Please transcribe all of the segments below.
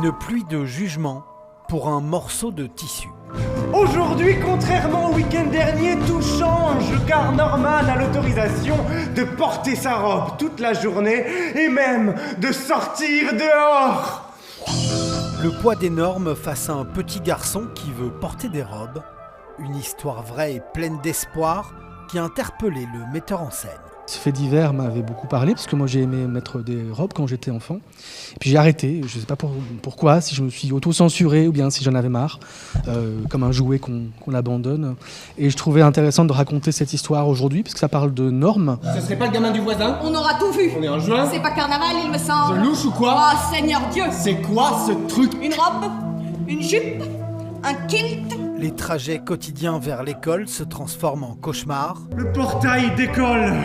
Une pluie de jugement pour un morceau de tissu. Aujourd'hui, contrairement au week-end dernier, tout change car Norman a l'autorisation de porter sa robe toute la journée et même de sortir dehors. Le poids des normes face à un petit garçon qui veut porter des robes. Une histoire vraie et pleine d'espoir qui a interpellé le metteur en scène. Ce fait divers m'avait beaucoup parlé parce que moi j'ai aimé mettre des robes quand j'étais enfant. Et puis j'ai arrêté, je ne sais pas pourquoi, si je me suis auto-censuré ou bien si j'en avais marre, comme un jouet qu'on abandonne. Et je trouvais intéressant de raconter cette histoire aujourd'hui parce que ça parle de normes. Ce serait pas le gamin du voisin? On aura tout vu. On est en juin? C'est pas carnaval, il me semble. Je louche ou quoi? Oh, Seigneur Dieu. C'est quoi ce truc? Une robe, une jupe, un kilt. Les trajets quotidiens vers l'école se transforment en cauchemar. Le portail d'école.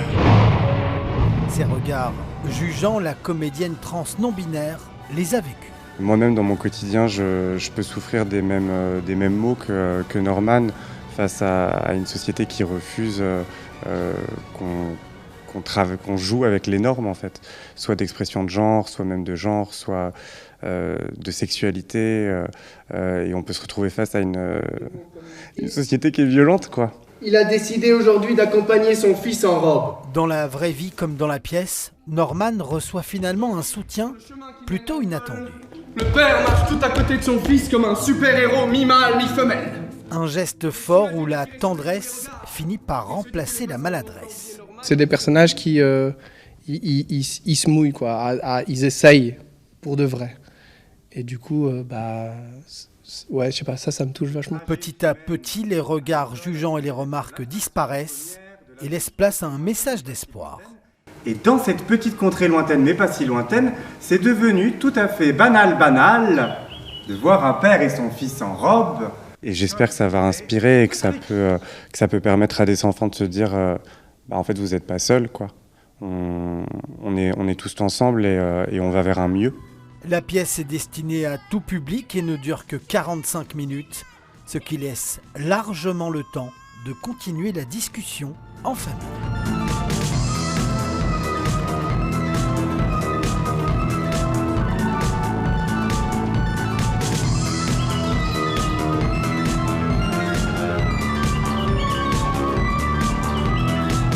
Ces regards jugeant, la comédienne trans non-binaire les a vécus. Moi-même, dans mon quotidien, je peux souffrir des mêmes maux que Norman face à une société qui refuse qu'on joue avec les normes, en fait. Soit d'expression de genre, soit même de genre, soit de sexualité. Et on peut se retrouver face à une société qui est violente, quoi. Il a décidé aujourd'hui d'accompagner son fils en robe. Dans la vraie vie comme dans la pièce, Norman reçoit finalement un soutien plutôt inattendu. Le père marche tout à côté de son fils comme un super-héros mi-mâle, mi-femelle. Un geste fort où la tendresse finit par remplacer la maladresse. C'est des personnages qui ils se mouillent, quoi. Ils essayent pour de vrai. Et du coup, ouais, je sais pas, ça me touche vachement. Petit à petit, les regards jugeants et les remarques disparaissent et laissent place à un message d'espoir. Et dans cette petite contrée lointaine, mais pas si lointaine, c'est devenu tout à fait banal de voir un père et son fils en robe. Et j'espère que ça va inspirer et que ça peut permettre à des enfants de se dire en fait, vous n'êtes pas seuls, quoi. On est tous ensemble et on va vers un mieux. La pièce est destinée à tout public et ne dure que 45 minutes, ce qui laisse largement le temps de continuer la discussion en famille.